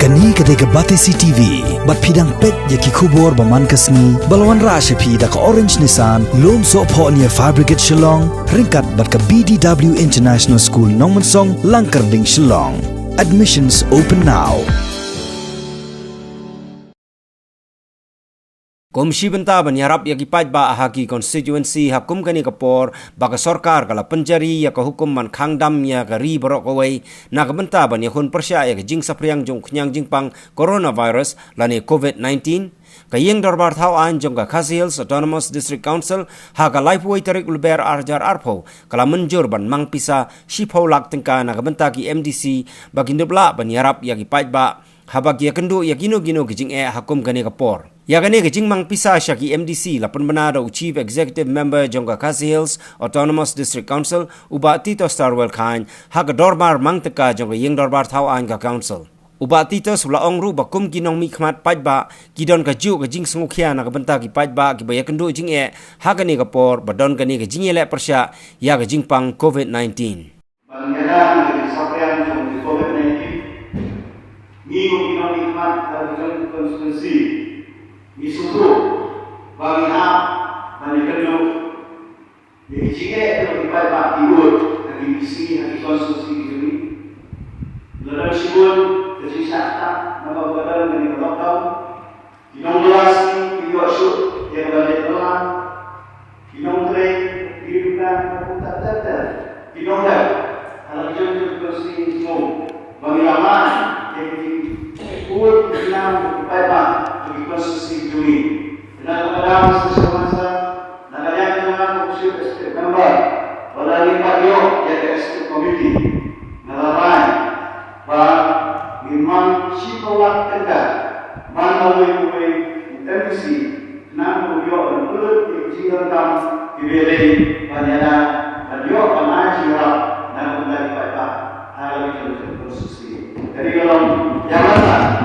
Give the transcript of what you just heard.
Kani ketika Batesi TV, bat pidang pet yaki kubur baman kasni, balawan rasha pi da ka Orange Nissan, lom so po niya Fabricate Shillong, ringkat bat ka BDW International School Nongmansong, Langkarding Shillong. Admissions open now. Komisi benta banyarap yaki pajba ahaki constituency hakum kani kapor baka sorkar kala penjari ya ka hukum man khangdam ya ka ri borok kawai na ka benta banya hun persya ya ka jing sapriang jong knyang jingpang coronavirus lani COVID-19 kayeng darbar thau an jong ka Khasi Hills Autonomous District Council ha ka lifeway tarik ulber arjar arpo kala menjur ban mang pisa shipho lak tengka na ka benta ki MDC bagi ndebla banyarap yaki pajba habag ya kendo ya gino gijing hakum kani kapor. Ya kani gijing mang pisa syaki MDC lapan benada Chief Executive Member jongka Khasi Hills Autonomous District Council uba Tito Starwell Khan hak dorbar mang teka jongka yeng dorbar thau an ka council. Uba Tito sula ongru bakum kinong mi khmat pajba kidon ka ju gijing smukhya na ka benta ki pajba ki baya kendo jing hakani kapor badon kani gijing ele persya ya gijing pang COVID-19. Banyana dari sampean di COVID-19 Minggu kita nikmat dalam konstitusi disuruh bagi hak bagi kedua jadi jika itu kita pak tidur dari misi dari konstitusi ini dalam sibuk dari syakta nama badan dari lockdown inovasi inovasi yang balik pelan inovasi kehidupan komputer tetap inovasi dalam konstitusi semua bagi laman Kuat Islam Bapak bagi konstitusi dunia. Dan kepada sosial masa, nakaya dengan usul estate member, walali padio yaitu estate committee, nalaman, bahwa memang sitolak tenda, manawai intensi, enam uyo dan kulit yang tam dibeli banyana, padio panai siapa dan kembali Bapak hal itu konstitusi. Jadi kalau janganlah